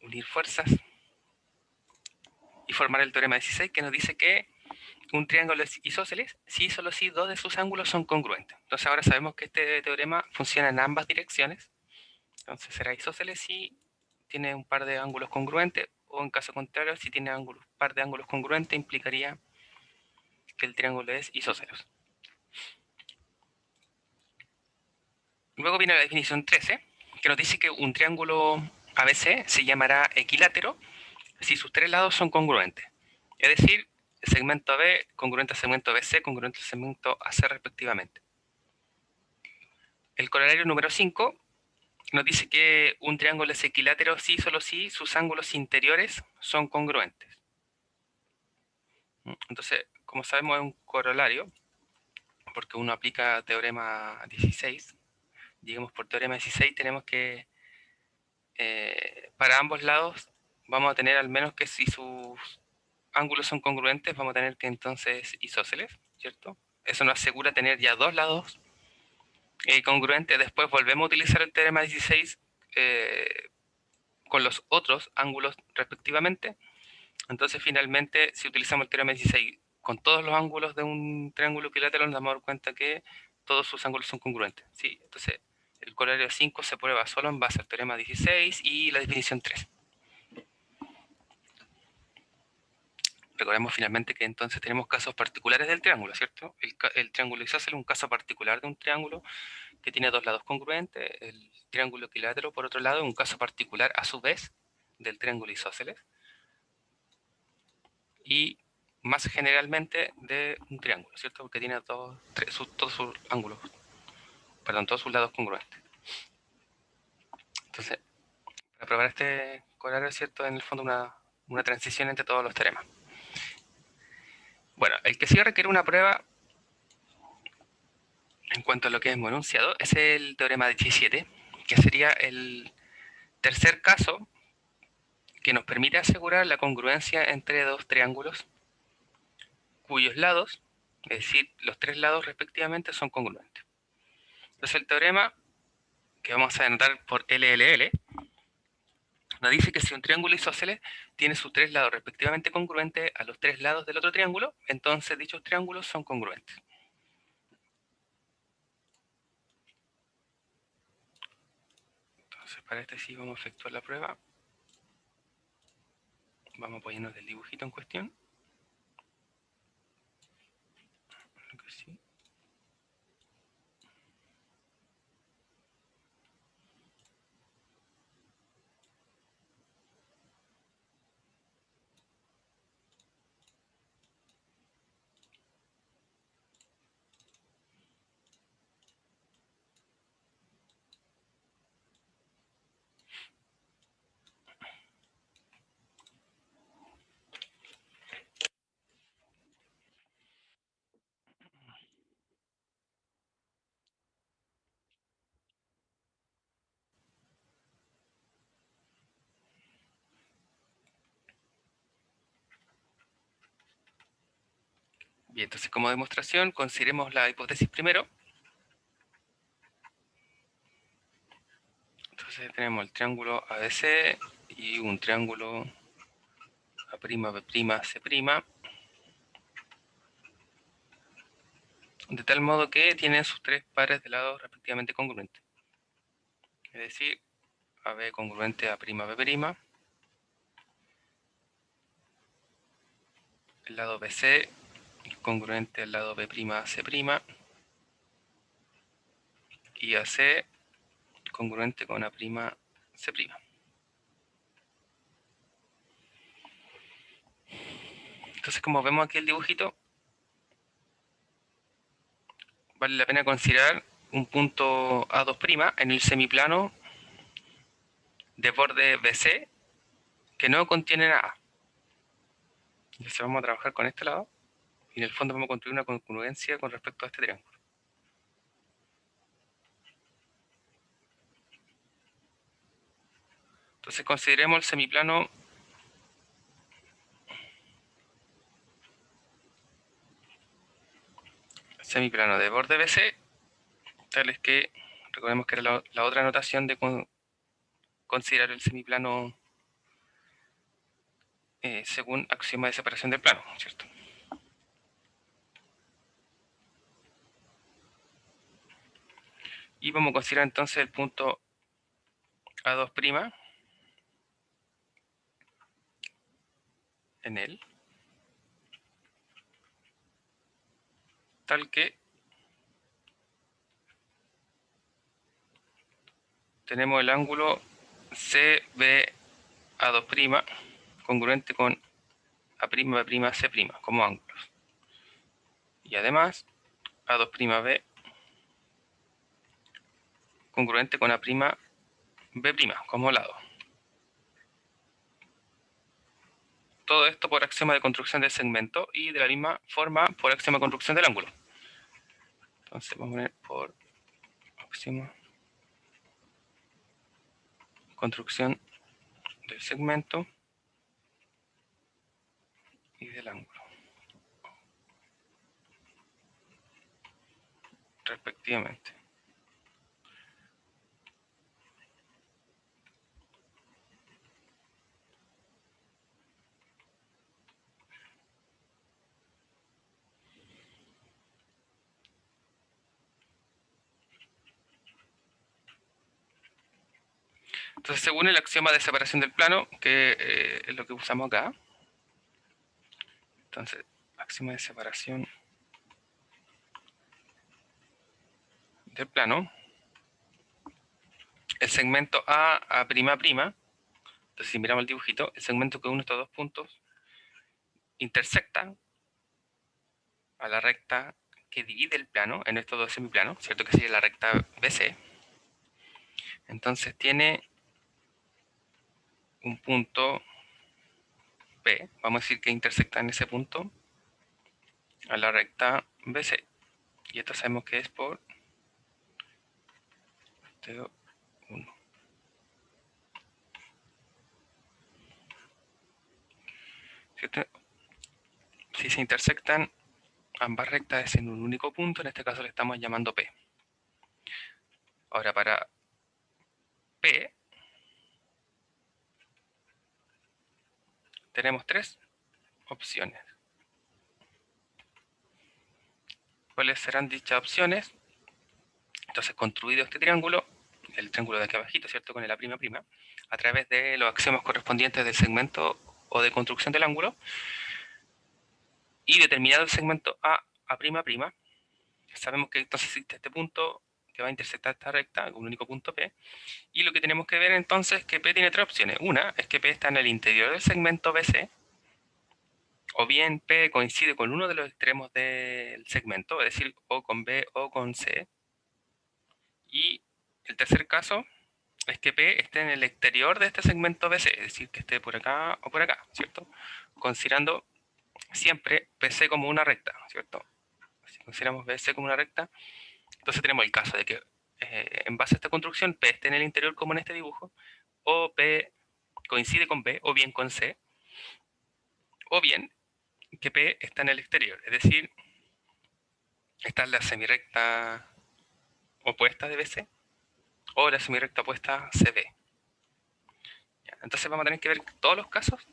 unir fuerzas y formar el teorema 16, que nos dice que un triángulo es isósceles si solo si dos de sus ángulos son congruentes. Entonces ahora sabemos que este teorema funciona en ambas direcciones. Entonces será isósceles si tiene un par de ángulos congruentes, o en caso contrario, si tiene un par de ángulos congruentes, implicaría que el triángulo es isósceles. Luego viene la definición 13, que nos dice que un triángulo ABC se llamará equilátero si sus tres lados son congruentes. Es decir, el segmento AB congruente al segmento BC, congruente al segmento AC respectivamente. El corolario número 5 nos dice que un triángulo es equilátero si solo si sus ángulos interiores son congruentes. Entonces, como sabemos, es un corolario, porque uno aplica teorema 16. Digamos, por teorema 16 tenemos que, para ambos lados, vamos a tener al menos que si sus ángulos son congruentes, vamos a tener que entonces isósceles, ¿cierto? Eso nos asegura tener ya dos lados congruentes. Después volvemos a utilizar el teorema 16 con los otros ángulos respectivamente. Entonces, finalmente, si utilizamos el teorema 16 con todos los ángulos de un triángulo equilátero, nos damos cuenta que todos sus ángulos son congruentes. ¿Sí? Entonces, el corolario 5 se prueba solo en base al teorema 16 y la definición 3. Recordemos finalmente que entonces tenemos casos particulares del triángulo, ¿cierto? El triángulo isósceles es un caso particular de un triángulo que tiene dos lados congruentes. El triángulo equilátero, por otro lado, es un caso particular, a su vez, del triángulo isósceles. Y más generalmente de un triángulo, ¿cierto? Porque tiene todos sus ángulos, perdón, todos sus lados congruentes. Entonces, para probar este corolario, ¿cierto? En el fondo una transición entre todos los teoremas. Bueno, el que sí requiere una prueba en cuanto a lo que hemos enunciado es el teorema de 17, que sería el tercer caso que nos permite asegurar la congruencia entre dos triángulos cuyos lados, es decir, los tres lados respectivamente, son congruentes. Entonces el teorema, que vamos a anotar por LLL, nos dice que si un triángulo isósceles tiene sus tres lados respectivamente congruentes a los tres lados del otro triángulo, entonces dichos triángulos son congruentes. Entonces para este sí vamos a efectuar la prueba. Vamos a apoyarnos del dibujito en cuestión. Sí. Bien, entonces como demostración consideremos la hipótesis primero. Entonces tenemos el triángulo ABC y un triángulo A', B', C', de tal modo que tienen sus tres pares de lados respectivamente congruentes. Es decir, AB congruente a', B', el lado BC congruente al lado B', C', y AC congruente con A', C'. Entonces, como vemos aquí el dibujito, vale la pena considerar un punto A2' en el semiplano de borde BC que no contiene A. Entonces vamos a trabajar con este lado y en el fondo vamos a construir una congruencia con respecto a este triángulo. Entonces consideremos el semiplano de borde BC, tales que, recordemos que era la otra notación de considerar el semiplano según axioma de separación del plano, ¿cierto? Y vamos a considerar entonces el punto A2' en él, tal que tenemos el ángulo CBA2' congruente con A'B'C' como ángulos. Y además A2'B congruente con A'B' como lado. Todo esto por axioma de construcción del segmento y de la misma forma por axioma de construcción del ángulo. Entonces vamos a poner por axioma construcción del segmento y del ángulo, respectivamente. Entonces, según el axioma de separación del plano, que es lo que usamos acá, entonces, axioma de separación del plano, el segmento A'B', entonces si miramos el dibujito, el segmento que une estos dos puntos intersecta a la recta que divide el plano en estos dos semiplanos, ¿cierto? Que sería la recta BC. Entonces tiene un punto P, vamos a decir que intersecta en ese punto a la recta BC. Y esto sabemos que es por T1. Si se intersectan ambas rectas en un único punto, en este caso le estamos llamando P. Ahora para P tenemos tres opciones. ¿Cuáles serán dichas opciones? Entonces, construido este triángulo, el triángulo de aquí abajito, ¿cierto? Con el A', a través de los axiomas correspondientes del segmento o de construcción del ángulo, y determinado el segmento A'B', sabemos que entonces existe este punto que va a intersectar esta recta, un único punto P, y lo que tenemos que ver entonces es que P tiene tres opciones. Una es que P está en el interior del segmento BC, o bien P coincide con uno de los extremos del segmento, es decir, o con B o con C. Y el tercer caso es que P esté en el exterior de este segmento BC, es decir, que esté por acá o por acá, ¿cierto? Considerando siempre BC como una recta, ¿cierto? Si consideramos BC como una recta, entonces tenemos el caso de que en base a esta construcción P esté en el interior como en este dibujo, o P coincide con B o bien con C, o bien que P está en el exterior, es decir, esta es la semirecta opuesta de BC o la semirecta opuesta CB. Entonces vamos a tener que ver todos los casos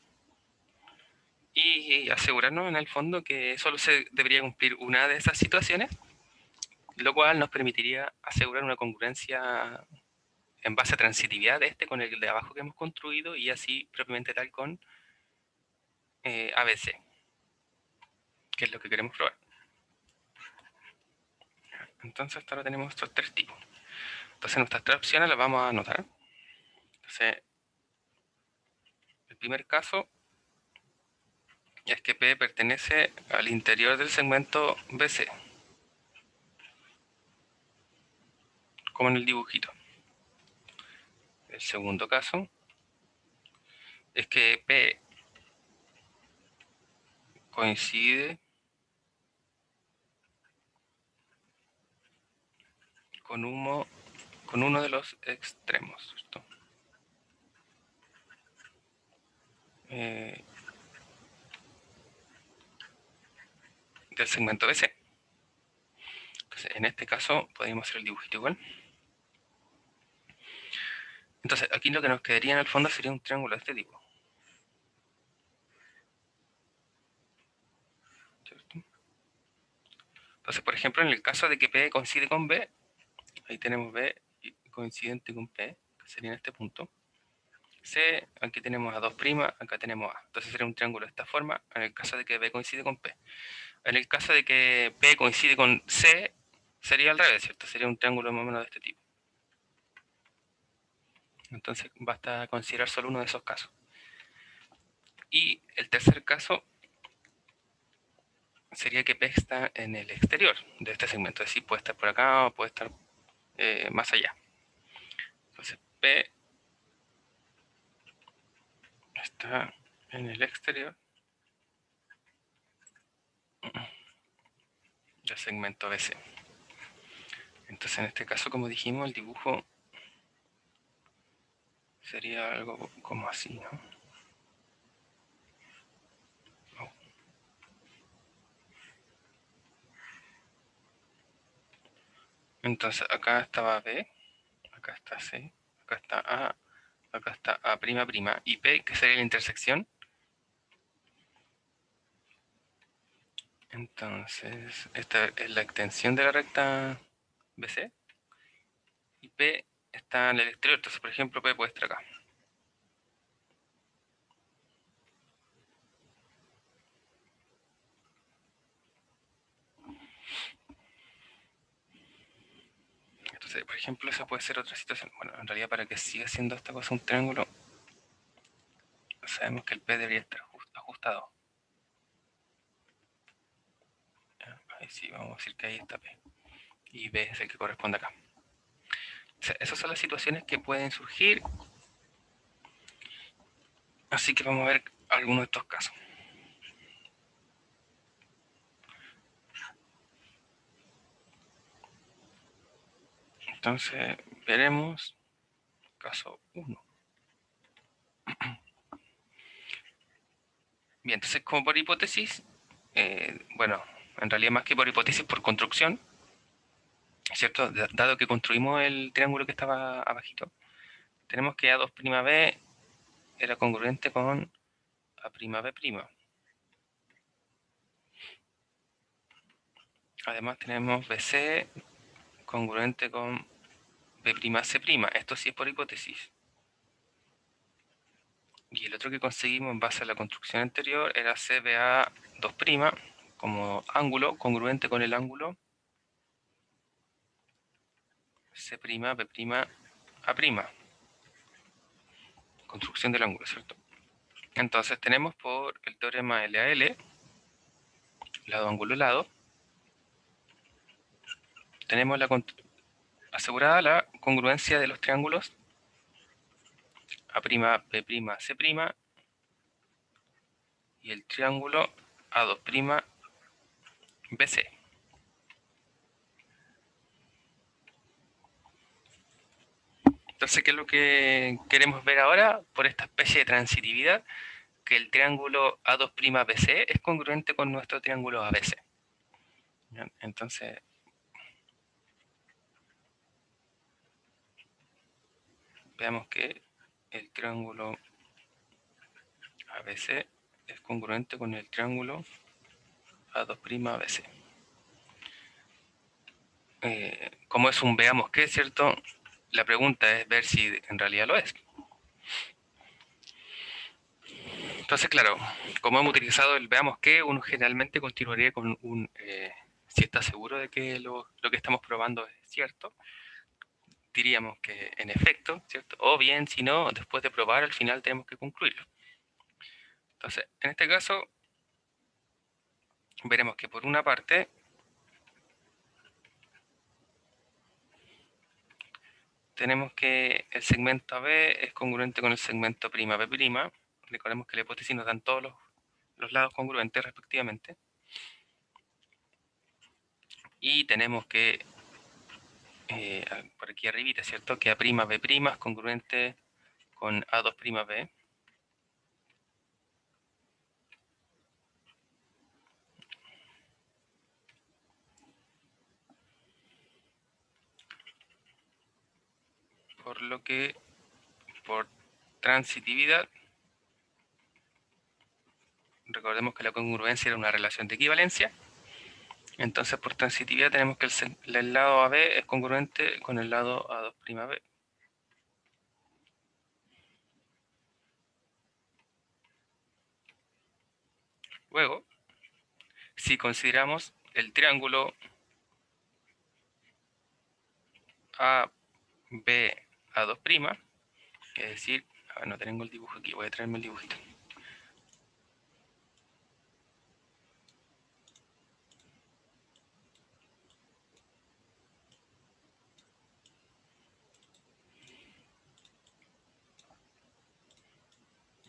y asegurarnos en el fondo que solo se debería cumplir una de esas situaciones, lo cual nos permitiría asegurar una congruencia en base a transitividad de este con el de abajo que hemos construido y así propiamente tal con ABC, que es lo que queremos probar. Entonces hasta ahora tenemos estos tres tipos. Entonces nuestras tres opciones las vamos a anotar. Entonces, el primer caso es que P pertenece al interior del segmento BC, como en el dibujito. El segundo caso es que P coincide con uno de los extremos, ¿cierto? Del segmento BC. Entonces, en este caso podríamos hacer el dibujito igual. Entonces, aquí lo que nos quedaría en el fondo sería un triángulo de este tipo. Entonces, por ejemplo, en el caso de que P coincide con B, ahí tenemos B coincidente con P, que sería en este punto. C, aquí tenemos a 2', acá tenemos A. Entonces sería un triángulo de esta forma, en el caso de que B coincide con P. En el caso de que P coincide con C, sería al revés, ¿cierto? Sería un triángulo más o menos de este tipo. Entonces basta considerar solo uno de esos casos. Y el tercer caso sería que P está en el exterior de este segmento. Es decir, puede estar por acá o puede estar más allá. Entonces P está en el exterior del segmento BC. Entonces en este caso, como dijimos, el dibujo sería algo como así, ¿no? Entonces acá estaba B, acá está C, acá está A, acá está A', y P, que sería la intersección. Entonces, esta es la extensión de la recta BC. Y P está en el exterior. Entonces, por ejemplo, P puede estar acá. Entonces, por ejemplo, esa puede ser otra situación. Bueno, en realidad para que siga siendo esta cosa un triángulo, sabemos que el P debería estar ajustado. Ahí sí, vamos a decir que ahí está P. Y B es el que corresponde acá. O sea, esas son las situaciones que pueden surgir. Así que vamos a ver algunos de estos casos. Entonces, veremos caso 1. Bien, entonces como por hipótesis, bueno, en realidad más que por hipótesis, por construcción, ¿cierto? Dado que construimos el triángulo que estaba abajito, tenemos que A2'B era congruente con A'B'. Además tenemos BC congruente con B'C'. Esto sí es por hipótesis. Y el otro que conseguimos en base a la construcción anterior era CBA2' como ángulo congruente con el ángulo C'B', A'. Construcción del ángulo, ¿cierto? Entonces tenemos por el teorema LAL, lado ángulo lado, tenemos asegurada la congruencia de los triángulos A'B', C' y el triángulo A2', BC. Entonces, ¿qué es lo que queremos ver ahora? Por esta especie de transitividad, que el triángulo A2', BC es congruente con nuestro triángulo ABC. Entonces, veamos que el triángulo ABC es congruente con el triángulo A2', BC. Como es un veamos qué, ¿cierto? La pregunta es ver si en realidad lo es. Entonces, claro, como hemos utilizado el veamos qué, uno generalmente continuaría con un si está seguro de que lo que estamos probando es cierto, diríamos que en efecto, ¿cierto? O bien, si no, después de probar, al final tenemos que concluirlo. Entonces, en este caso, veremos que por una parte, tenemos que el segmento AB es congruente con el segmento B'B'. Recordemos que la hipótesis nos dan todos los lados congruentes respectivamente. Y tenemos que, por aquí arribita, ¿cierto? Que A'B' es congruente con A2'B. Por lo que, por transitividad, recordemos que la congruencia era una relación de equivalencia. Entonces, por transitividad tenemos que el lado AB es congruente con el lado A''B. Luego, si consideramos el triángulo AB, es decir, no tengo el dibujo aquí, voy a traerme el dibujito.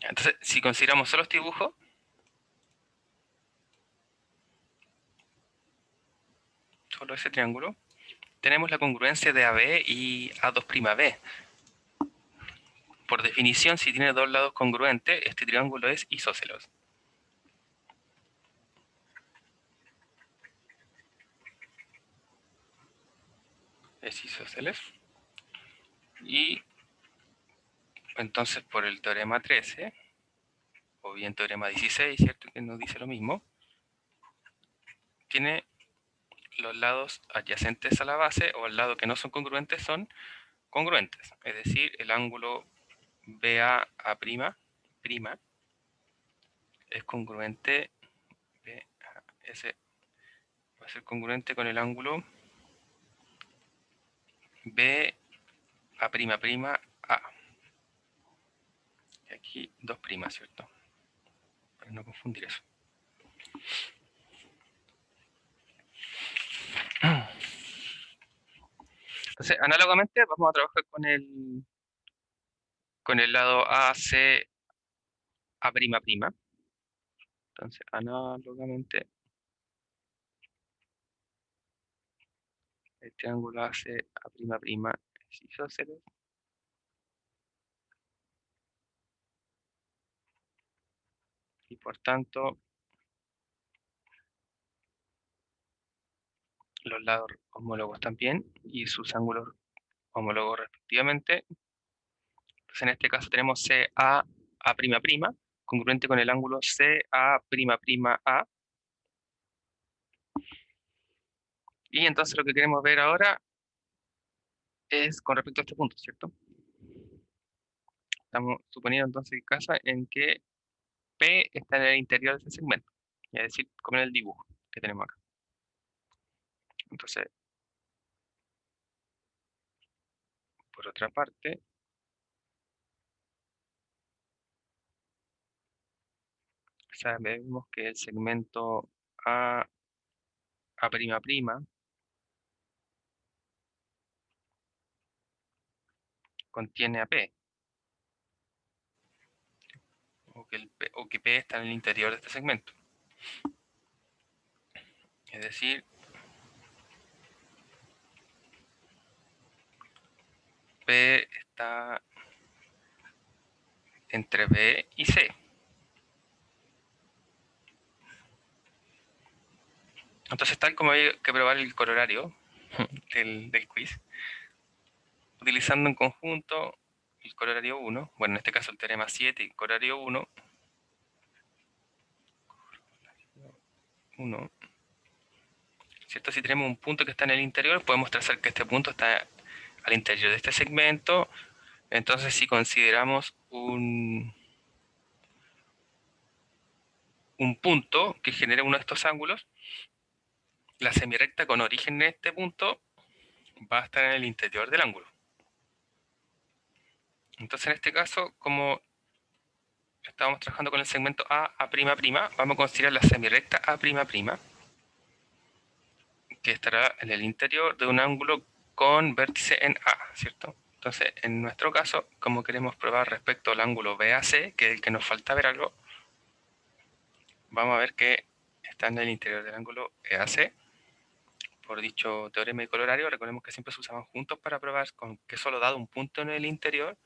Entonces, si consideramos solo este dibujo, solo ese triángulo, tenemos la congruencia de AB y A''B. Por definición, si tiene dos lados congruentes, este triángulo es isósceles. Es isósceles. Y entonces, por el teorema 13, o bien teorema 16, ¿cierto? Que nos dice lo mismo, tiene los lados adyacentes a la base o al lado que no son congruentes son congruentes. Es decir, el ángulo BAA' es congruente, ese va a ser congruente con el ángulo BA'A'. Y aquí dos primas, ¿cierto? Para no confundir eso. Entonces, análogamente, vamos a trabajar con el lado AC A''. Entonces, análogamente, el triángulo AC A'' es isósceles. Y por tanto, los lados homólogos también y sus ángulos homólogos respectivamente. Entonces, en este caso tenemos CAA', congruente con el ángulo CA'A'. Y entonces lo que queremos ver ahora es con respecto a este punto, ¿cierto? Estamos suponiendo entonces el caso en que P está en el interior de ese segmento, es decir, como en el dibujo que tenemos acá. Entonces, por otra parte, sabemos que el segmento A'A', contiene a P, o que P está en el interior de este segmento. Es decir, P está entre B y C. Entonces, tal como hay que probar el corolario del quiz, utilizando en conjunto el corolario 1, bueno, en este caso el teorema 7 y el corolario 1, ¿cierto? Si tenemos un punto que está en el interior, podemos trazar que este punto está al interior de este segmento. Entonces, si consideramos un punto que genere uno de estos ángulos, la semirrecta con origen en este punto va a estar en el interior del ángulo. Entonces, en este caso, como estamos trabajando con el segmento A'A', vamos a considerar la semirrecta A'A', que estará en el interior de un ángulo con vértice en A, ¿cierto? Entonces, en nuestro caso, como queremos probar respecto al ángulo BAC, que es el que nos falta ver algo, vamos a ver que está en el interior del ángulo EAC. Por dicho teorema y corolario, recordemos que siempre se usaban juntos para probar con que solo dado un punto en el interior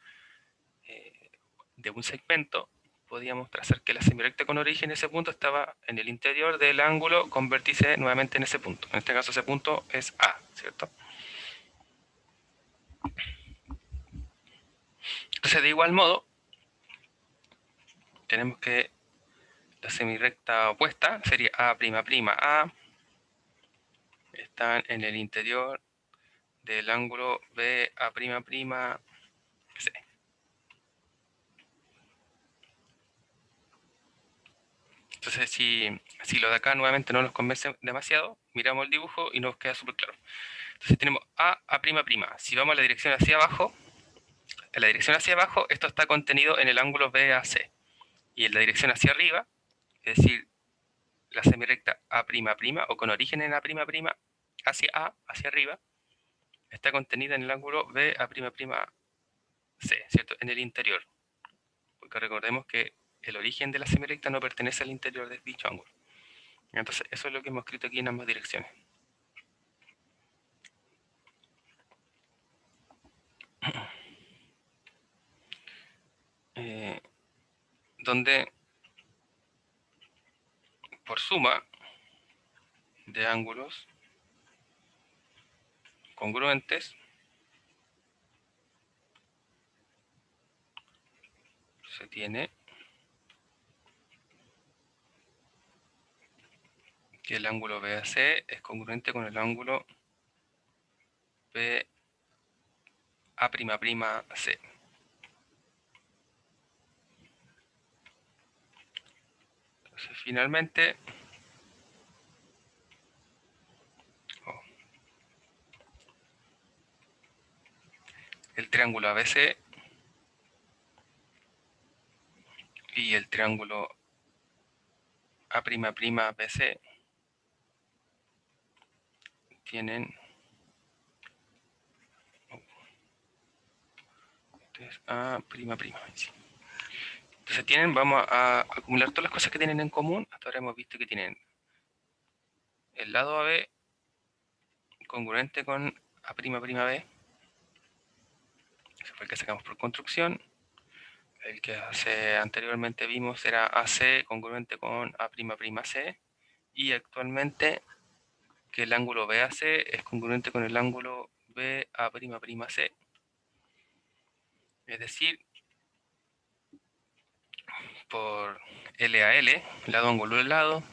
de un segmento, podíamos trazar que la semirrecta con origen en ese punto estaba en el interior del ángulo con vértice nuevamente en ese punto. En este caso ese punto es A, ¿cierto? Entonces, de igual modo, tenemos que la semirrecta opuesta sería A''A', están en el interior del ángulo BA'C. Entonces, si lo de acá nuevamente no nos convence demasiado, miramos el dibujo y nos queda súper claro. Entonces tenemos A''. Si vamos a la dirección hacia abajo, en la dirección hacia abajo, esto está contenido en el ángulo BAC. Y en la dirección hacia arriba, es decir, la semirrecta A'', o con origen en A'', hacia A, hacia arriba, está contenida en el ángulo BA'C, ¿cierto? En el interior. Porque recordemos que el origen de la semirrecta no pertenece al interior de dicho ángulo. Entonces, eso es lo que hemos escrito aquí en ambas direcciones. Donde por suma de ángulos congruentes se tiene que el ángulo BAC es congruente con el ángulo BA'C. Entonces, finalmente, el triángulo ABC y el triángulo A'BC tienen A'. Entonces vamos a acumular todas las cosas que tienen en común. Hasta ahora hemos visto que tienen el lado AB congruente con A'B. Ese fue el que sacamos por construcción. El que anteriormente vimos era AC congruente con A'C. Y actualmente que el ángulo BAC es congruente con el ángulo BA'C. Es decir, por L a L, lado ángulo al lado,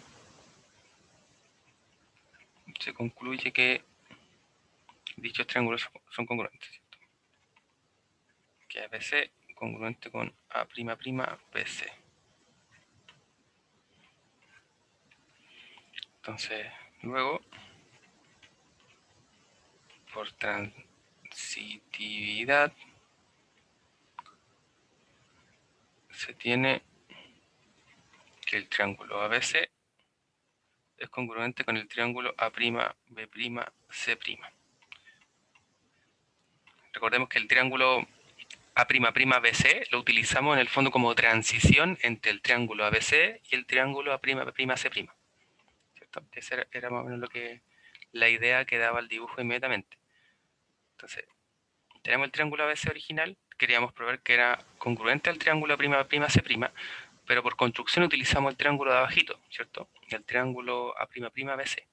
se concluye que dichos triángulos son congruentes. ¿Cierto? Que ABC congruente con A'BC. Entonces, luego, por transitividad, se tiene que el triángulo ABC es congruente con el triángulo A'B'C'. Recordemos que el triángulo A'BC lo utilizamos en el fondo como transición entre el triángulo ABC y el triángulo A'C'. ¿Cierto? Esa era más o menos la idea que daba el dibujo inmediatamente. Entonces, tenemos el triángulo ABC original, queríamos probar que era congruente al triángulo A'C', pero por construcción utilizamos el triángulo de abajito, ¿cierto? El triángulo A'BC.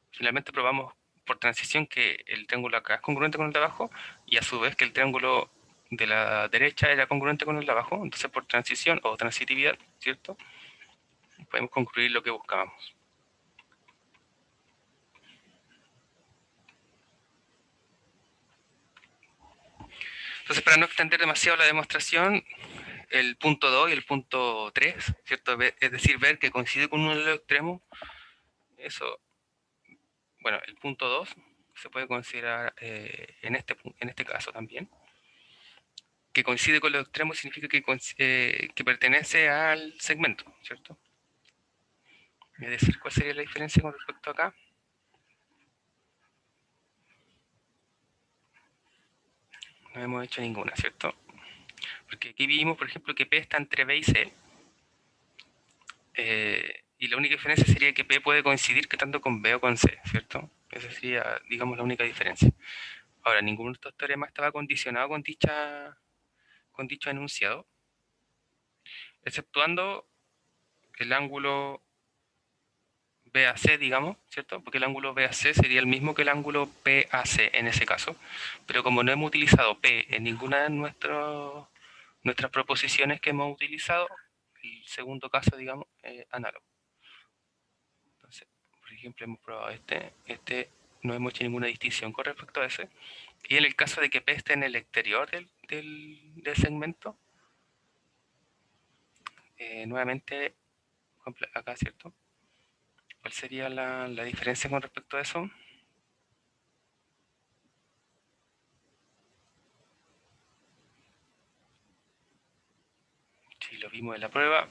Finalmente probamos por transición que el triángulo acá es congruente con el de abajo y a su vez que el triángulo de la derecha era congruente con el de abajo. Entonces por transición o transitividad, ¿cierto? Podemos concluir lo que buscábamos. Entonces, para no extender demasiado la demostración, el punto 2 y el punto 3, ¿cierto? Es decir, ver que coincide con uno de los extremos. Eso, bueno, el punto 2 se puede considerar en este caso también. Que coincide con los extremos significa que pertenece al segmento, ¿cierto? Es decir, ¿cuál sería la diferencia con respecto a acá? No hemos hecho ninguna, ¿cierto? Porque aquí vimos, por ejemplo, que P está entre B y C. Y la única diferencia sería que P puede coincidir que tanto con B o con C, ¿cierto? Esa sería, digamos, la única diferencia. Ahora, ninguno de estos teoremas estaba condicionado con dicho enunciado, exceptuando el ángulo BAC, digamos, ¿cierto? Porque el ángulo BAC sería el mismo que el ángulo PAC en ese caso. Pero como no hemos utilizado P en ninguna de nuestras proposiciones que hemos utilizado, el segundo caso, digamos, es análogo. Entonces, por ejemplo, hemos probado este no hemos hecho ninguna distinción con respecto a ese. Y en el caso de que P esté en el exterior del segmento, nuevamente, acá, ¿cierto? ¿Cuál sería la diferencia con respecto a eso? Si lo vimos en la prueba,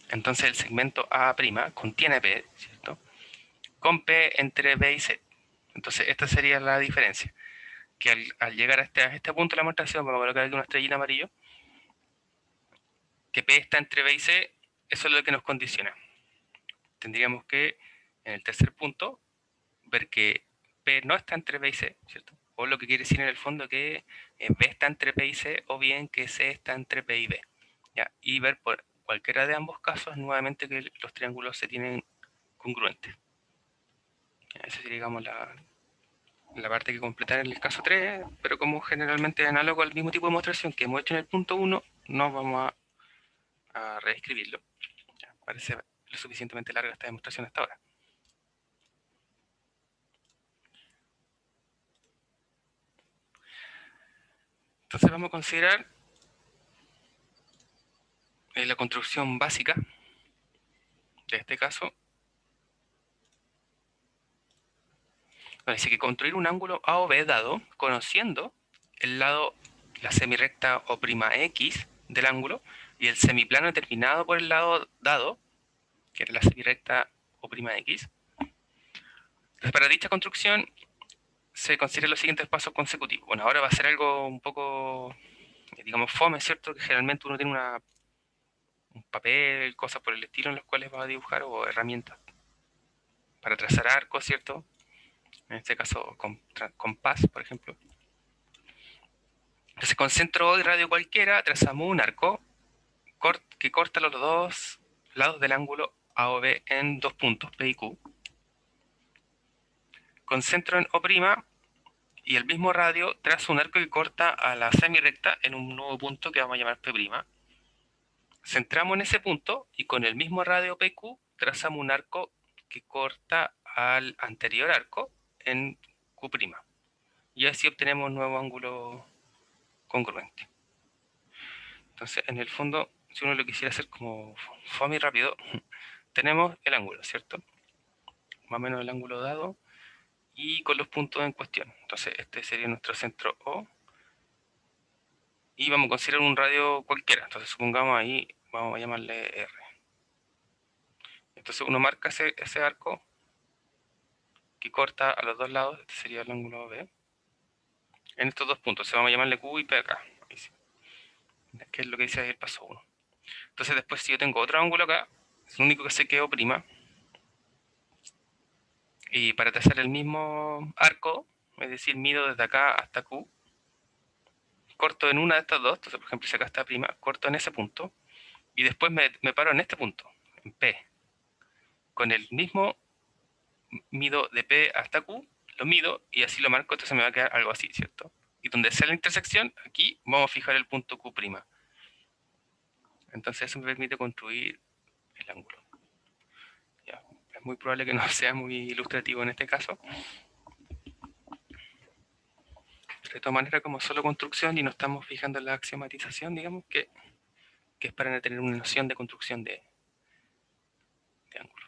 entonces el segmento A' contiene P, ¿cierto? Con P entre B y C. Entonces esta sería la diferencia. Que al llegar a este punto de la demostración, vamos a colocar aquí una estrellita amarillo, que P está entre B y C, eso es lo que nos condiciona. Tendríamos que, en el tercer punto, ver que P no está entre B y C, ¿cierto? O lo que quiere decir en el fondo que B está entre P y C, o bien que C está entre P y B. ¿Ya? Y ver por cualquiera de ambos casos, nuevamente, que los triángulos se tienen congruentes. Esa sería, digamos, la parte que completar en el caso 3, pero como generalmente es análogo al mismo tipo de demostración que hemos hecho en el punto 1, no vamos a reescribirlo. Ya, parece lo suficientemente larga esta demostración hasta ahora. Entonces vamos a considerar la construcción básica de este caso. Dice que construir un ángulo A o B dado, conociendo el lado, la semirrecta o' X del ángulo y el semiplano determinado por el lado dado, que era la semirrecta o' X. Entonces, para dicha construcción se consideran los siguientes pasos consecutivos. Bueno, ahora va a ser algo un poco, digamos, fome, ¿cierto? Que generalmente uno tiene un papel, cosas por el estilo en los cuales va a dibujar, o herramientas para trazar arcos, ¿cierto? En este caso, compás, por ejemplo. Entonces, con centro O y radio cualquiera, trazamos un arco que corta los dos lados del ángulo A o B en dos puntos, P y Q. Con centro en O' y el mismo radio, trazo un arco que corta a la semirrecta en un nuevo punto que vamos a llamar P'. Centramos en ese punto y con el mismo radio PQ trazamos un arco que corta al anterior arco en Q'. Y así obtenemos un nuevo ángulo congruente. Entonces, en el fondo, si uno lo quisiera hacer como fome y rápido, tenemos el ángulo, ¿cierto? Más o menos el ángulo dado y con los puntos en cuestión. Entonces, este sería nuestro centro O. Y vamos a considerar un radio cualquiera. Entonces, supongamos ahí, vamos a llamarle R. Entonces, uno marca ese arco que corta a los dos lados, este sería el ángulo B, en estos dos puntos. Se vamos a llamarle Q y P acá. Que es lo que dice ahí el paso 1. Entonces, después, si yo tengo otro ángulo acá, es lo único que se quedó prima. Y para trazar el mismo arco, es decir, mido desde acá hasta Q, corto en una de estas dos, entonces por ejemplo si acá está prima, corto en ese punto, y después me paro en este punto, en P. Con el mismo mido de P hasta Q, lo mido y así lo marco, entonces me va a quedar algo así, ¿cierto? Y donde sea la intersección, aquí vamos a fijar el punto Q'. Entonces eso me permite construir el ángulo. Ya, es muy probable que no sea muy ilustrativo en este caso. De todas maneras, como solo construcción y no estamos fijando en la axiomatización, digamos que es para tener una noción de construcción de ángulo.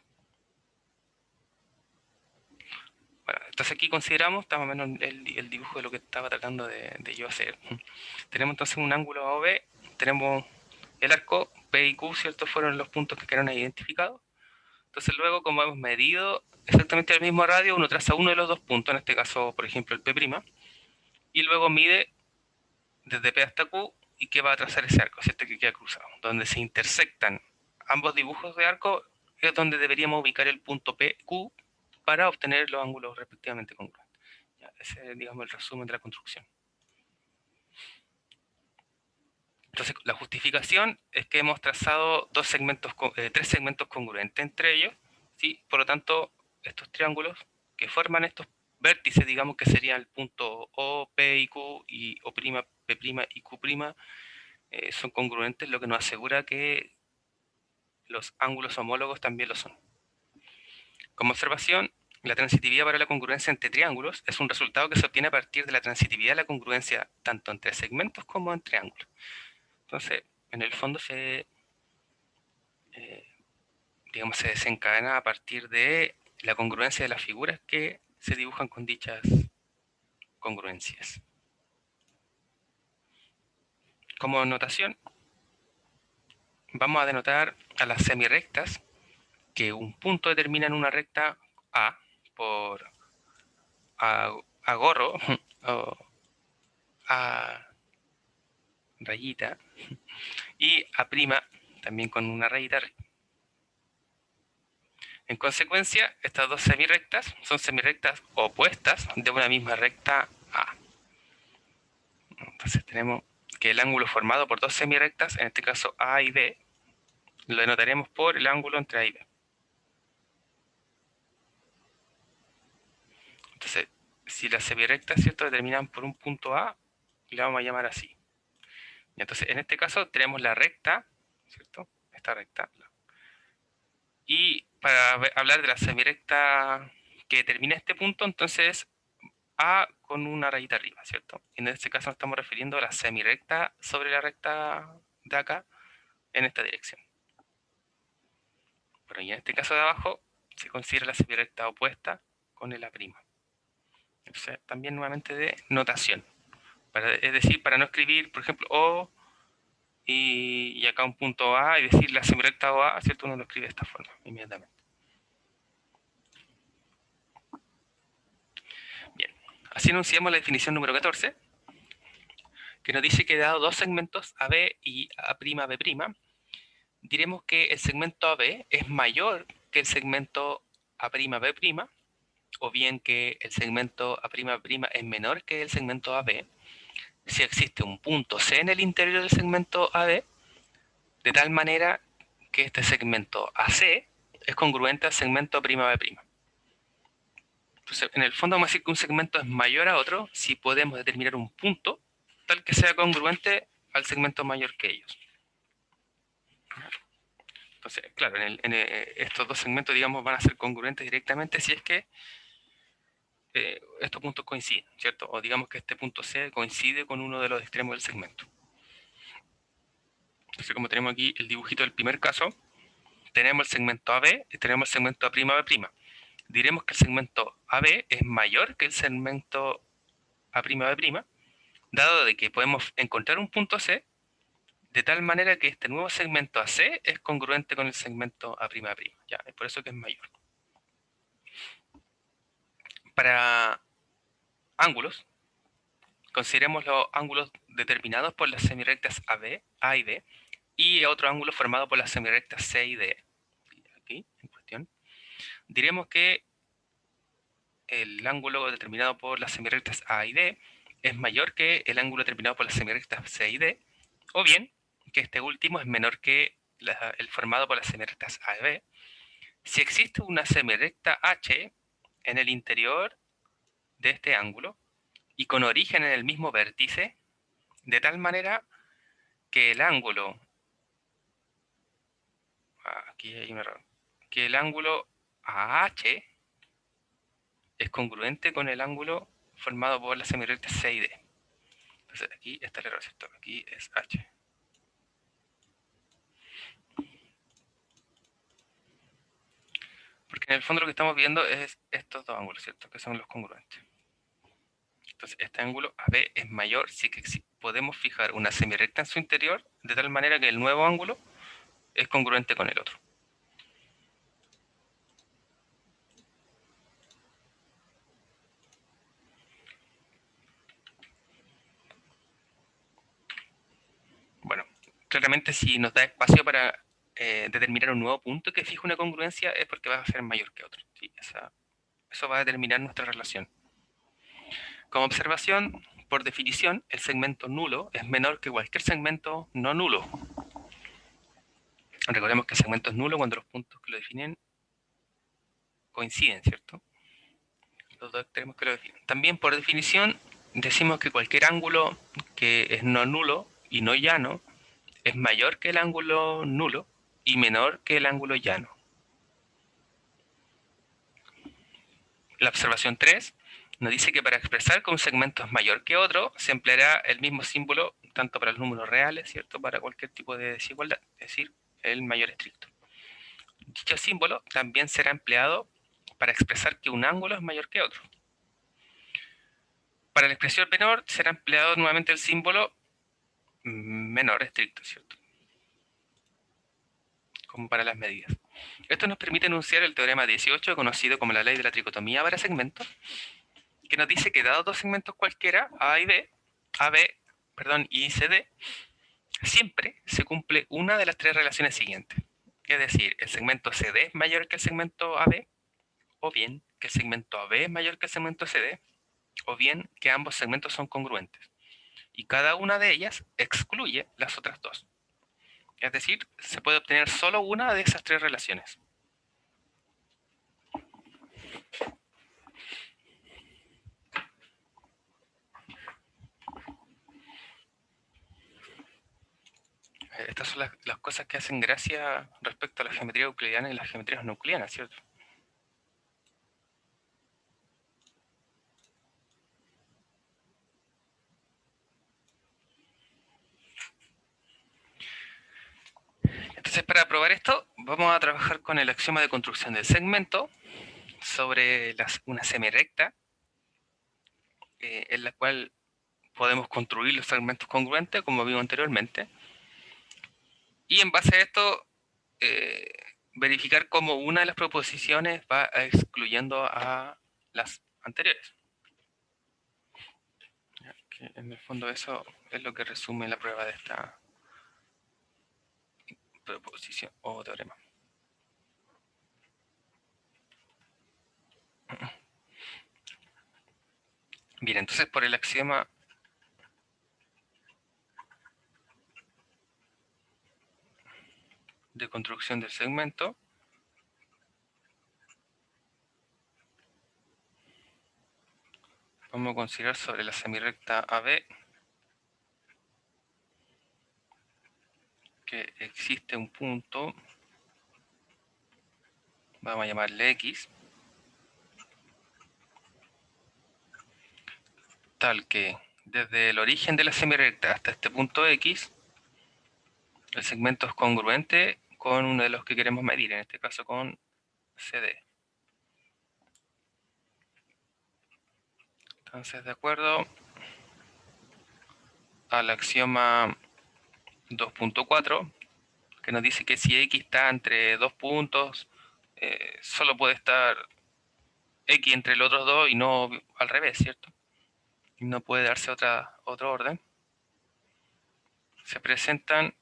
Bueno, entonces aquí consideramos, está más o menos el dibujo de lo que estaba tratando de yo hacer. Tenemos entonces un ángulo AOB, tenemos el arco P y Q, ¿cierto? Fueron los puntos que quedaron identificados. Entonces luego, como hemos medido exactamente el mismo radio, uno traza uno de los dos puntos, en este caso, por ejemplo, el P', y luego mide desde P hasta Q y qué va a trazar ese arco, ¿cierto? Que queda cruzado. Donde se intersectan ambos dibujos de arco es donde deberíamos ubicar el punto PQ para obtener los ángulos respectivamente congruentes. Ya, ese es, digamos, el resumen de la construcción. Entonces, la justificación es que hemos trazado tres segmentos congruentes entre ellos, ¿sí? Por lo tanto, estos triángulos que forman estos vértices, digamos que serían el punto O, P y Q, y O', P' y Q', son congruentes, lo que nos asegura que los ángulos homólogos también lo son. Como observación, La transitividad para la congruencia entre triángulos es un resultado que se obtiene a partir de la transitividad de la congruencia tanto entre segmentos como entre ángulos. Entonces, en el fondo digamos, se desencadena a partir de la congruencia de las figuras que se dibujan con dichas congruencias. Como notación, vamos a denotar a las semirrectas que un punto determina en una recta A por A gorro o A rayita y A' también con una rayita arriba. En consecuencia, estas dos semirrectas son semirrectas opuestas de una misma recta A. Entonces tenemos que el ángulo formado por dos semirrectas, en este caso A y B, lo denotaremos por el ángulo entre A y B. Entonces, si las semirrectas, ¿cierto?, determinan por un punto A, le vamos a llamar así. Y entonces, en este caso tenemos la recta, ¿cierto?, esta recta. Y para hablar de la semirecta que determina este punto, entonces A con una rayita arriba, ¿cierto? Y en este caso nos estamos refiriendo a la semirecta sobre la recta de acá, en esta dirección. Bueno, y en este caso de abajo se considera la semirecta opuesta con el A'. Entonces, también nuevamente de notación. Es decir, para no escribir, por ejemplo, O y acá un punto A y decir la semirecta OA, ¿cierto? Uno lo escribe de esta forma, inmediatamente. Bien, así enunciamos la definición número 14, que nos dice que dado dos segmentos AB y A'B', diremos que el segmento AB es mayor que el segmento A'B', o bien que el segmento A'B' es menor que el segmento AB, si existe un punto C en el interior del segmento AB, de tal manera que este segmento AC es congruente al segmento A'B'. Entonces, en el fondo vamos a decir que un segmento es mayor a otro si podemos determinar un punto tal que sea congruente al segmento mayor que ellos. Entonces, claro, estos dos segmentos, digamos, van a ser congruentes directamente si es que estos puntos coinciden, ¿cierto? O digamos que este punto C coincide con uno de los extremos del segmento. Entonces, como tenemos aquí el dibujito del primer caso, tenemos el segmento AB y tenemos el segmento A'B'. Diremos que el segmento AB es mayor que el segmento A'B', dado de que podemos encontrar un punto C, de tal manera que este nuevo segmento AC es congruente con el segmento A'B'. Ya, es por eso que es mayor. Para ángulos, consideremos los ángulos determinados por las semirrectas AB, A y B, y otro ángulo formado por las semirrectas C y D. Aquí, en cuestión. Diremos que el ángulo determinado por las semirrectas A y D es mayor que el ángulo determinado por las semirrectas C y D, o bien que este último es menor que el formado por las semirrectas A y B, si existe una semirrecta H en el interior de este ángulo y con origen en el mismo vértice, de tal manera que el ángulo, aquí hay un error, que el ángulo AH es congruente con el ángulo formado por las semirrectas C y D. Entonces aquí está el error, ¿cierto? Aquí es H. Porque en el fondo lo que estamos viendo es estos dos ángulos, ¿cierto? Que son los congruentes. Entonces este ángulo AB es mayor si podemos fijar una semirrecta en su interior, de tal manera que el nuevo ángulo es congruente con el otro. Bueno, claramente si nos da espacio para determinar un nuevo punto que fije una congruencia es porque va a ser mayor que otro. ¿Sí? Eso va a determinar nuestra relación. Como observación, por definición, el segmento nulo es menor que cualquier segmento no nulo. Recordemos que el segmento es nulo cuando los puntos que lo definen coinciden, ¿cierto? Los dos extremos que lo definen. También por definición decimos que cualquier ángulo que es no nulo y no llano es mayor que el ángulo nulo y menor que el ángulo llano. la observación 3 nos dice que para expresar que un segmento es mayor que otro, se empleará el mismo símbolo tanto para los números reales, ¿cierto? Para cualquier tipo de desigualdad, es decir, el mayor estricto. Dicho símbolo también será empleado para expresar que un ángulo es mayor que otro. Para la expresión menor será empleado nuevamente el símbolo menor estricto, ¿cierto? Como para las medidas. Esto nos permite enunciar el teorema 18, conocido como la ley de la tricotomía para segmentos, que nos dice que dados dos segmentos cualquiera, A y B, AB, perdón, y CD, siempre se cumple una de las tres relaciones siguientes. Es decir, el segmento CD es mayor que el segmento AB, o bien que el segmento AB es mayor que el segmento CD, o bien que ambos segmentos son congruentes. Y cada una de ellas excluye las otras dos. Es decir, se puede obtener solo una de esas tres relaciones. Estas son las cosas que hacen gracia respecto a la geometría euclidiana y las geometrías no euclidianas, ¿cierto? Entonces, para probar esto, vamos a trabajar con el axioma de construcción del segmento sobre una semirecta en la cual podemos construir los segmentos congruentes, como vimos anteriormente, y en base a esto eh, verificar cómo una de las proposiciones va excluyendo a las anteriores. Que en el fondo eso es lo que resume la prueba de esta proposición o teorema. Bien, entonces por el axioma de construcción del segmento, vamos a considerar sobre la semirecta AB que existe un punto, vamos a llamarle X, tal que desde el origen de la semirecta hasta este punto X, el segmento es congruente con uno de los que queremos medir, en este caso con CD. Entonces, de acuerdo al axioma 2.4, que nos dice que si X está entre dos puntos, solo puede estar X entre los otros dos y no al revés, ¿cierto? Y no puede darse otro orden. Se presentan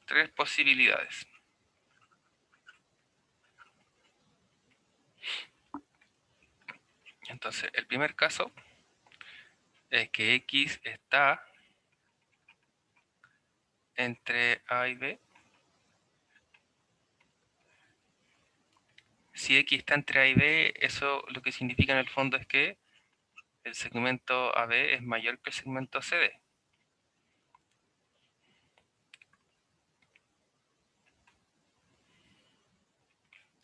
tres posibilidades. Entonces, el primer caso es que X está entre A y B. Si X está entre A y B, eso lo que significa en el fondo es que el segmento AB es mayor que el segmento CD.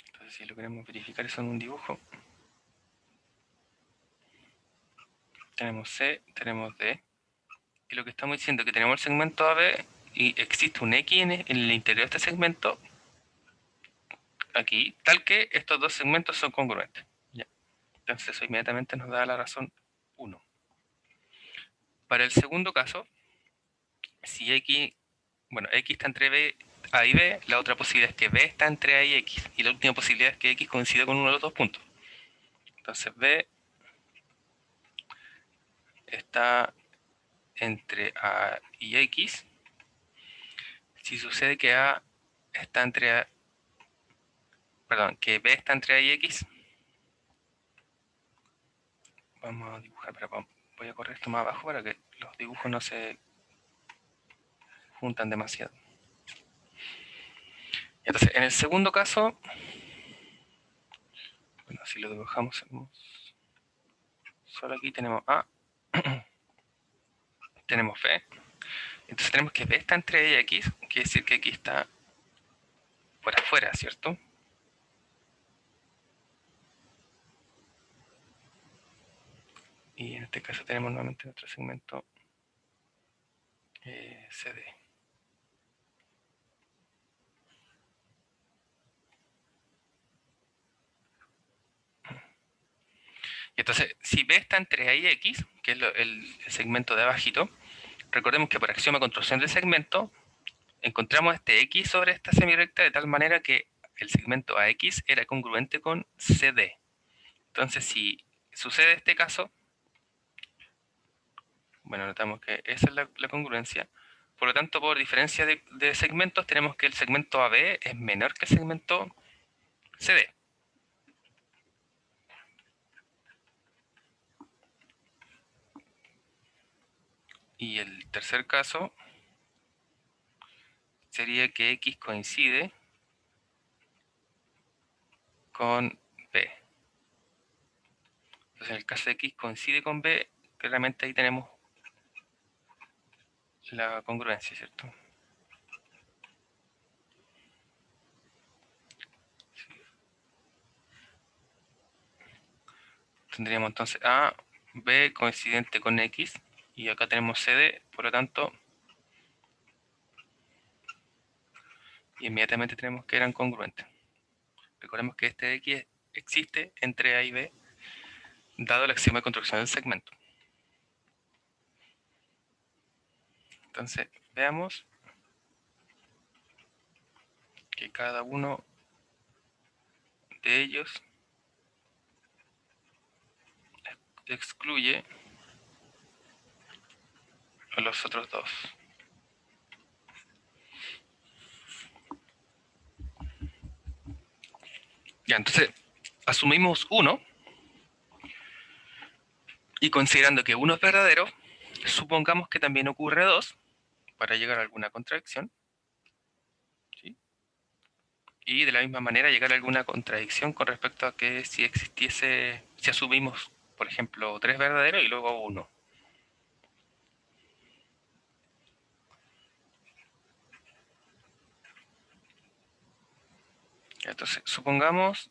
Entonces, si lo queremos verificar eso en un dibujo, tenemos C, tenemos D. Y lo que estamos diciendo es que tenemos el segmento AB y existe un X en el interior de este segmento, aquí, tal que estos dos segmentos son congruentes. ¿Ya? Entonces eso inmediatamente nos da la razón 1. Para el segundo caso, si X, bueno, X está entre A y B, la otra posibilidad es que B está entre A y X, y la última posibilidad es que X coincida con uno de los dos puntos. Entonces B está entre A y X. Si sucede que A está entre A, perdón, que B está entre A y X, vamos a dibujar, pero voy a correr esto más abajo para que los dibujos no se juntan demasiado. Entonces, en el segundo caso, bueno, si lo dibujamos, solo aquí tenemos A, tenemos B. Entonces tenemos que B está entre A y X, quiere decir que X está por afuera, ¿cierto? Y en este caso tenemos nuevamente nuestro segmento CD. Y entonces, si B está entre A y X, que es el segmento de abajito, recordemos que por axioma de construcción del segmento, encontramos este X sobre esta semirrecta de tal manera que el segmento AX era congruente con CD. Entonces, si sucede este caso, bueno, notamos que esa es la congruencia. Por lo tanto, por diferencia de segmentos, tenemos que el segmento AB es menor que el segmento CD. Y el tercer caso sería que X coincide con B. Entonces, en el caso de X coincide con B, claramente ahí tenemos la congruencia, ¿cierto? Tendríamos entonces A, B coincidente con X, y acá tenemos CD, por lo tanto, inmediatamente tenemos que eran congruentes. Recordemos que este X existe entre A y B, dado el axioma de construcción del segmento. Entonces, veamos que cada uno de ellos excluye a los otros dos. Ya, entonces, asumimos 1 y considerando que 1 es verdadero, supongamos que también ocurre 2 para llegar a alguna contradicción. ¿Sí? Y de la misma manera llegar a alguna contradicción con respecto a que si existiese, si asumimos, por ejemplo, 3 verdaderos y luego 1. Entonces, supongamos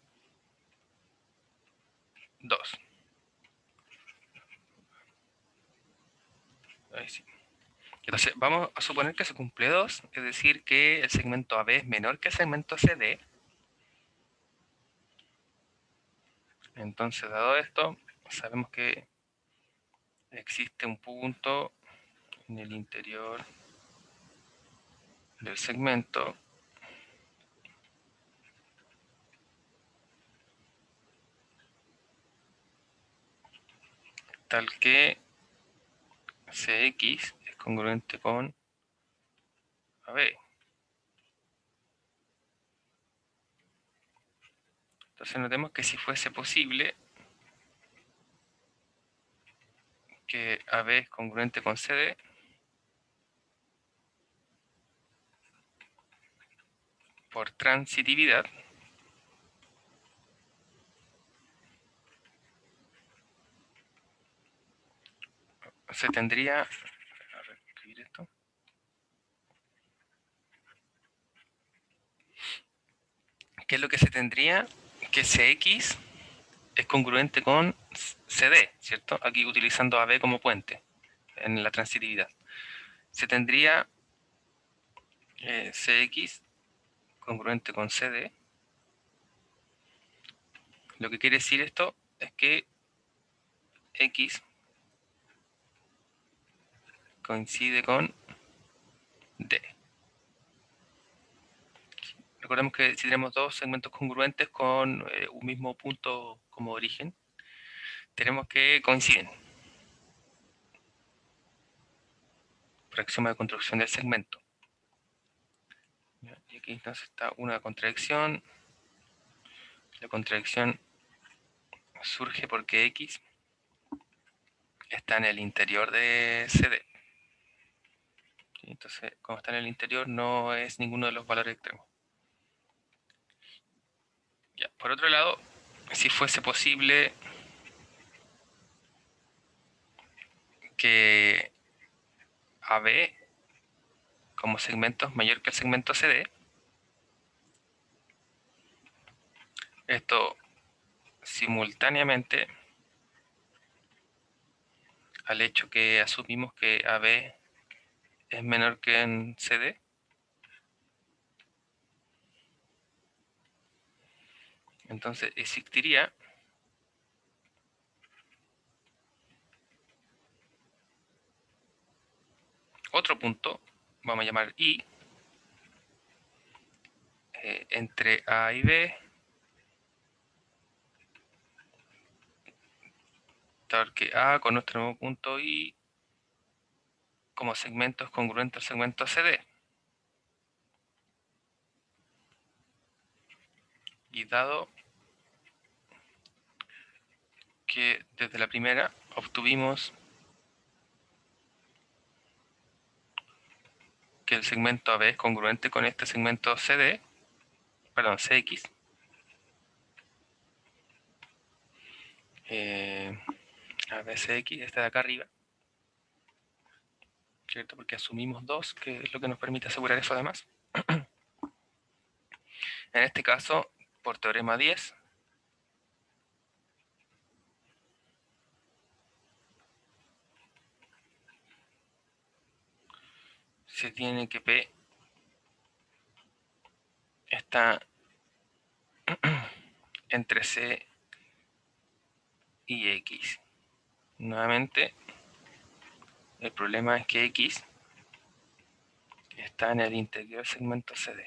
2. Ahí sí. Entonces, vamos a suponer que se cumple 2, es decir, que el segmento AB es menor que el segmento CD. Entonces, dado esto, sabemos que existe un punto en el interior del segmento tal que CX es congruente con AB. Entonces notemos que si fuese posible que AB es congruente con CD, por transitividad, se tendría, a ver, escribir esto, ¿qué es lo que se tendría? Que CX es congruente con CD, ¿cierto? Aquí utilizando AB como puente en la transitividad. Se tendría CX congruente con CD. Lo que quiere decir esto es que X coincide con D. Recordemos que si tenemos dos segmentos congruentes con un mismo punto como origen, tenemos que coinciden por axioma de construcción del segmento. Y aquí entonces está una contradicción. La contradicción surge porque X está en el interior de CD. Entonces, como está en el interior, no es ninguno de los valores extremos. Ya. Por otro lado, si fuese posible que AB como segmento es mayor que el segmento CD, esto simultáneamente al hecho que asumimos que AB es menor que en CD. Entonces existiría otro punto, vamos a llamar I, entre A y B, tal que A con nuestro nuevo punto I como segmento es congruente al segmento CD. Y dado que desde la primera obtuvimos que el segmento AB es congruente con este segmento CD, perdón, CX, ABCX, este de acá arriba, ¿cierto? Porque asumimos 2, que es lo que nos permite asegurar eso además. En este caso, por teorema 10, se tiene que P está entre C y X. Nuevamente, el problema es que X está en el interior del segmento CD.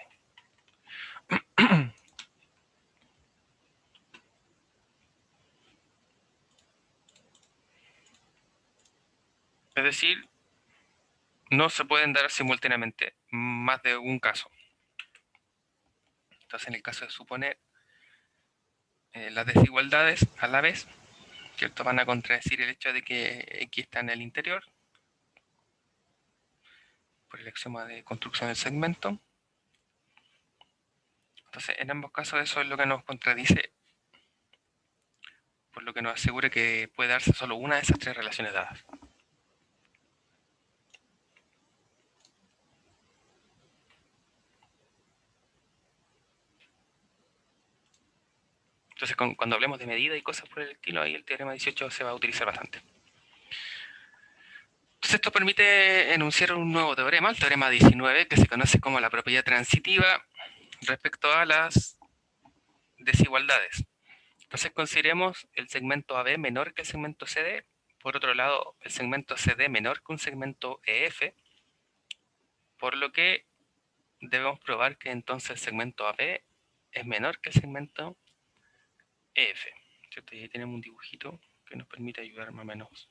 Es decir, no se pueden dar simultáneamente más de un caso. Entonces, en el caso de suponer las desigualdades a la vez, ¿cierto? Van a contradecir el hecho de que X está en el interior, por el axioma de construcción del segmento. Entonces, en ambos casos eso es lo que nos contradice, por lo que nos asegura que puede darse solo una de esas tres relaciones dadas. Entonces, cuando hablemos de medida y cosas por el estilo, ahí el teorema 18 se va a utilizar bastante. Entonces, esto permite enunciar un nuevo teorema, el teorema 19, que se conoce como la propiedad transitiva respecto a las desigualdades. Entonces, consideremos el segmento AB menor que el segmento CD. Por otro lado, el segmento CD menor que un segmento EF, por lo que debemos probar que entonces el segmento AB es menor que el segmento EF. ¿Cierto? Y ahí tenemos un dibujito que nos permite ayudar más o menos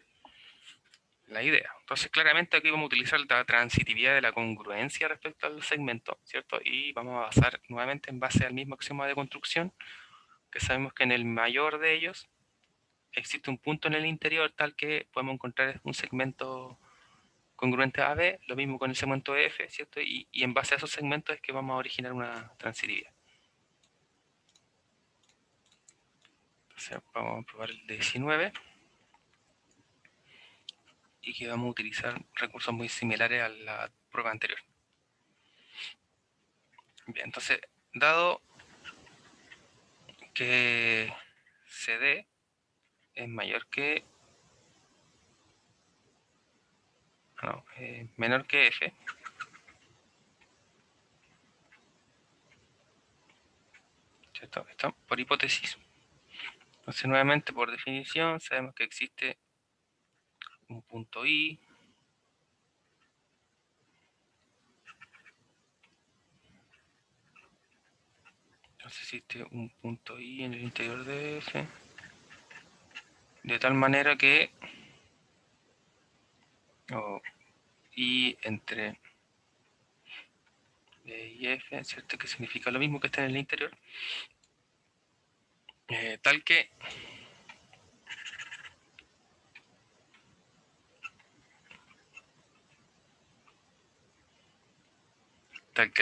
la idea. Entonces, claramente aquí vamos a utilizar la transitividad de la congruencia respecto al segmento, ¿cierto? Y vamos a basar nuevamente en base al mismo axioma de construcción, que sabemos que en el mayor de ellos existe un punto en el interior tal que podemos encontrar un segmento congruente a AB, lo mismo con el segmento F, ¿cierto? Y en base a esos segmentos es que vamos a originar una transitividad. Entonces vamos a probar el 19 y que vamos a utilizar recursos muy similares a la prueba anterior. Bien, entonces, dado que CD es mayor que, no, menor que F, ¿cierto? Esto por hipótesis. Entonces, nuevamente, por definición, sabemos que existe un punto I, entonces existe un punto I en el interior de F, de tal manera que I entre E y F, ¿cierto? Que significa lo mismo que está en el interior, tal que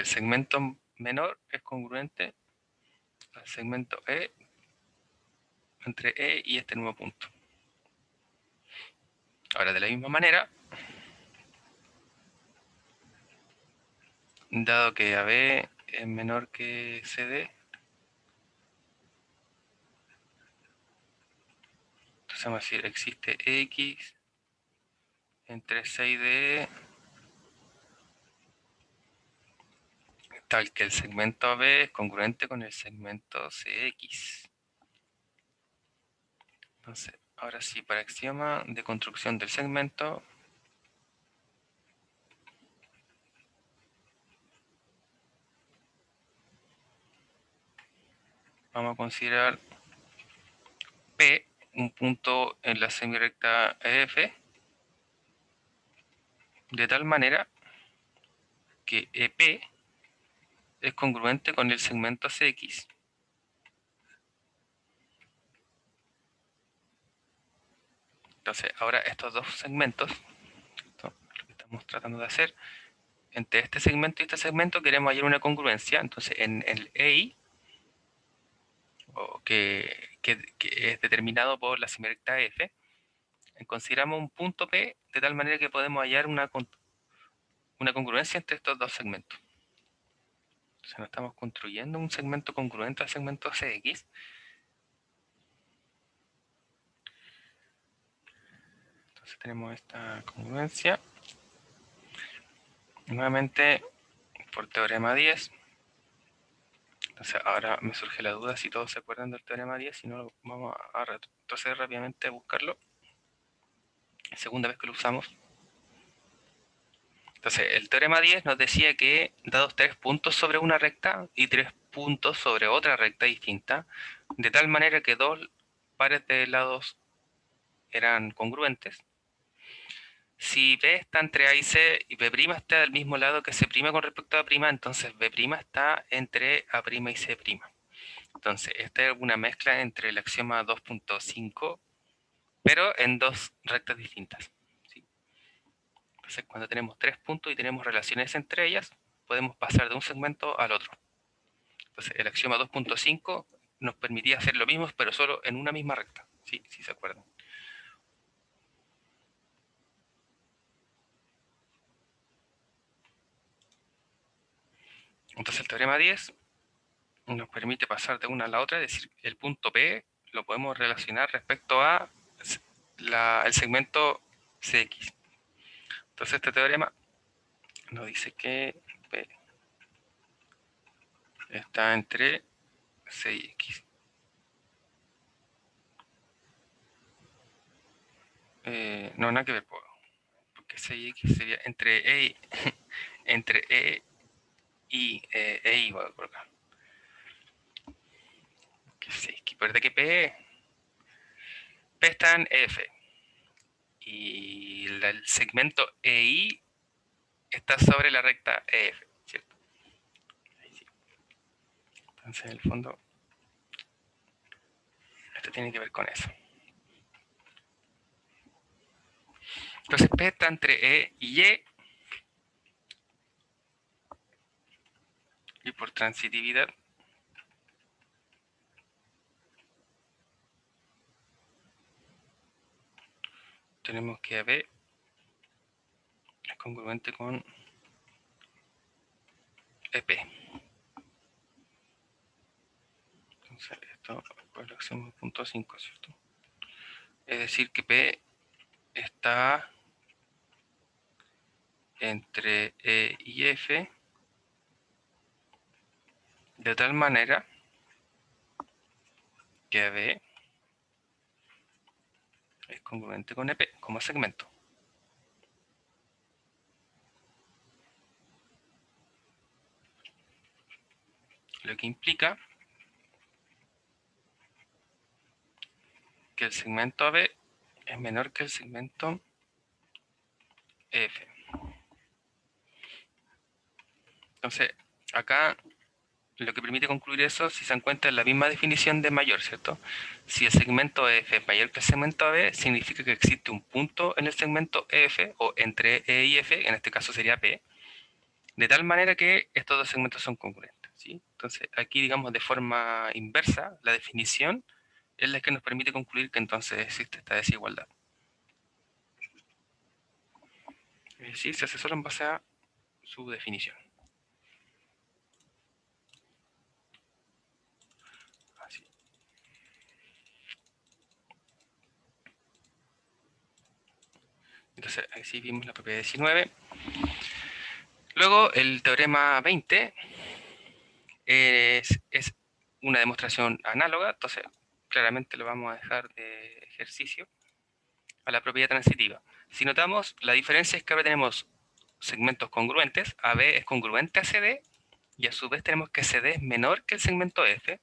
el segmento menor es congruente al segmento E entre E y este nuevo punto. Ahora, de la misma manera, dado que AB es menor que CD, entonces vamos a decir existe X entre C y D tal que el segmento AB es congruente con el segmento CX. Entonces, ahora sí, para axioma de construcción del segmento, vamos a considerar P un punto en la semirrecta EF, de tal manera que EP es congruente con el segmento CX. Entonces, ahora estos dos segmentos, esto es lo que estamos tratando de hacer, entre este segmento y este segmento queremos hallar una congruencia. Entonces, en el EI, que es determinado por la semirrecta F, consideramos un punto P de tal manera que podemos hallar una congruencia entre estos dos segmentos. Entonces, no estamos construyendo un segmento congruente al segmento CX. Entonces tenemos esta congruencia. Nuevamente, por teorema 10. Entonces ahora me surge la duda si todos se acuerdan del teorema 10, si no vamos a retroceder rápidamente a buscarlo. Segunda vez que lo usamos. Entonces el teorema 10 nos decía que dados 3 puntos sobre una recta y 3 puntos sobre otra recta distinta, de tal manera que dos pares de lados eran congruentes, si B está entre A y C y B' está del mismo lado que C' con respecto a A', entonces B' está entre A' y C'. Entonces, esta es una mezcla entre el axioma 2.5, pero en dos rectas distintas. ¿Sí? Entonces, cuando tenemos 3 puntos y tenemos relaciones entre ellas, podemos pasar de un segmento al otro. Entonces, el axioma 2.5 nos permitía hacer lo mismo, pero solo en una misma recta. ¿Sí? Si se acuerdan. Entonces, el teorema 10 nos permite pasar de una a la otra, es decir, el punto P lo podemos relacionar respecto a el segmento CX. Entonces este teorema nos dice que P está entre C y X. No, nada que ver, porque C y X sería entre E, entre E y EI, voy a colocar. Que verdad que P está en F y el segmento EI está sobre la recta EF, ¿cierto? Entonces, en el fondo, esto tiene que ver con eso. Entonces, P está entre E y Y. Y por transitividad, tenemos que B es congruente con EP. Entonces, esto pues lo hacemos punto 5, ¿cierto? Es decir, que P está entre E y F de tal manera que B es congruente con EP como segmento. Lo que implica que el segmento AB es menor que el segmento F. Entonces, acá lo que permite concluir eso, si se encuentra en la misma definición de mayor, ¿cierto? Si el segmento F es mayor que el segmento AB, significa que existe un punto en el segmento F, o entre E y F, en este caso sería P, de tal manera que estos dos segmentos son congruentes, ¿sí? Entonces, aquí, digamos, de forma inversa, la definición es la que nos permite concluir que entonces existe esta desigualdad. Es decir, se asesora en base a su definición. Así. Entonces, así vimos la propiedad 19. Luego, el teorema 20 es una demostración análoga, entonces claramente lo vamos a dejar de ejercicio, a la propiedad transitiva. Si notamos, la diferencia es que ahora tenemos segmentos congruentes, AB es congruente a CD, y a su vez tenemos que CD es menor que el segmento F,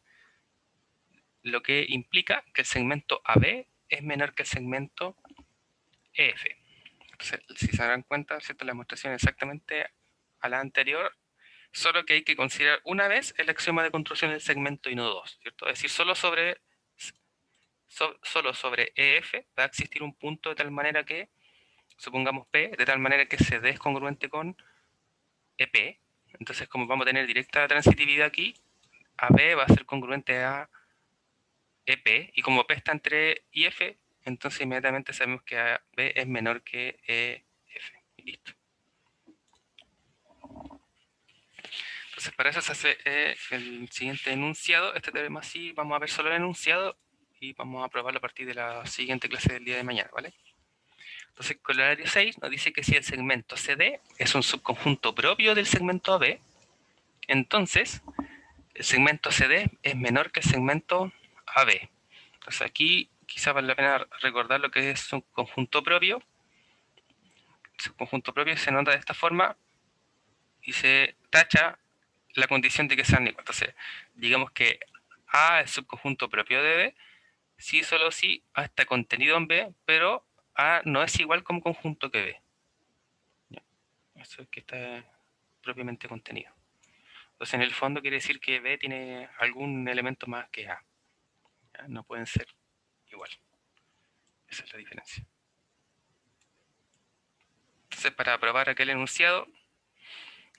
lo que implica que el segmento AB es menor que el segmento EF. Entonces, si se dan cuenta, ¿cierto? La demostración es exactamente a la anterior, solo que hay que considerar una vez el axioma de construcción del segmento y no dos, ¿cierto? Es decir, solo sobre EF va a existir un punto de tal manera que, supongamos P, de tal manera que CD es congruente con EP. Entonces, como vamos a tener directa transitividad aquí, AB va a ser congruente a EP, y como P está entre IF, entonces inmediatamente sabemos que AB es menor que EF. Y listo. Entonces, para eso se hace el siguiente enunciado. Este teorema sí vamos a ver solo el enunciado y vamos a probarlo a partir de la siguiente clase del día de mañana, ¿vale? Entonces, corolario 6 nos dice que si el segmento CD es un subconjunto propio del segmento AB, entonces el segmento CD es menor que el segmento AB. Entonces aquí quizá vale la pena recordar lo que es un conjunto propio. El subconjunto propio se nota de esta forma y se tacha la condición de que sean iguales. Entonces, digamos que A es subconjunto propio de B, si solo si A está contenido en B, pero A no es igual como conjunto que B. ¿Ya? Eso es que está propiamente contenido. Entonces, en el fondo quiere decir que B tiene algún elemento más que A. ¿Ya? No pueden ser igual. Esa es la diferencia. Entonces, para probar aquel enunciado,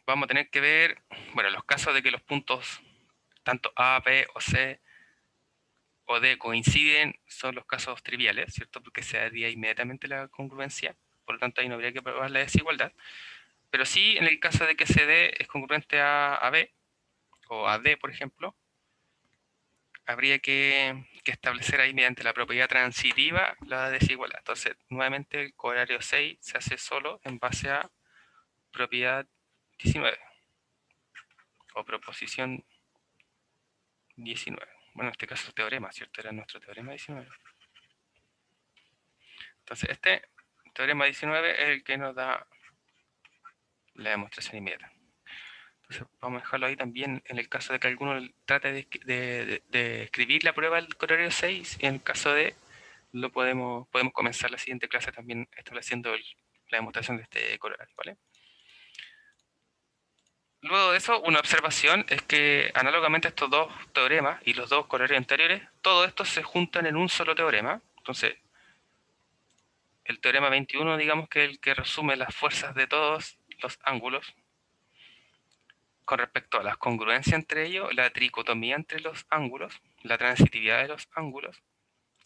vamos a tener que ver, bueno, los casos de que los puntos, tanto A, B o C o D coinciden, son los casos triviales, ¿cierto? Porque se daría inmediatamente la congruencia, por lo tanto ahí no habría que probar la desigualdad. Pero sí, en el caso de que CD es congruente a B, o a D, por ejemplo, habría que establecer ahí mediante la propiedad transitiva la desigualdad. Entonces, nuevamente el corolario 6 se hace solo en base a propiedad 19, o proposición 19. Bueno, en este caso el teorema, ¿cierto? Era nuestro teorema 19. Entonces, este teorema 19 es el que nos da la demostración inmediata. Entonces, vamos a dejarlo ahí también en el caso de que alguno trate de escribir la prueba del corolario 6, y en el caso de podemos comenzar la siguiente clase también estableciendo la demostración de este corolario, ¿vale? Luego de eso, una observación es que análogamente a estos dos teoremas y los dos corolarios anteriores, todos estos se juntan en un solo teorema. Entonces, el teorema 21, digamos que es el que resume las fuerzas de todos los ángulos con respecto a las congruencias entre ellos, la tricotomía entre los ángulos, la transitividad de los ángulos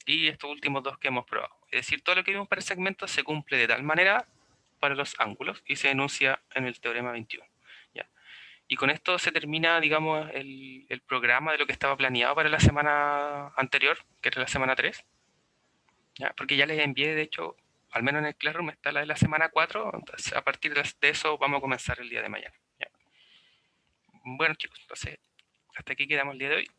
y estos últimos dos que hemos probado. Es decir, todo lo que vimos para el segmento se cumple de tal manera para los ángulos y se enuncia en el teorema 21. ¿Ya? Y con esto se termina, digamos, el programa de lo que estaba planeado para la semana anterior, que era la semana 3. ¿Ya? Porque ya les envié, de hecho, al menos en el Classroom está la de la semana 4, entonces a partir de eso vamos a comenzar el día de mañana. ¿Ya? Bueno chicos, entonces hasta aquí quedamos el día de hoy.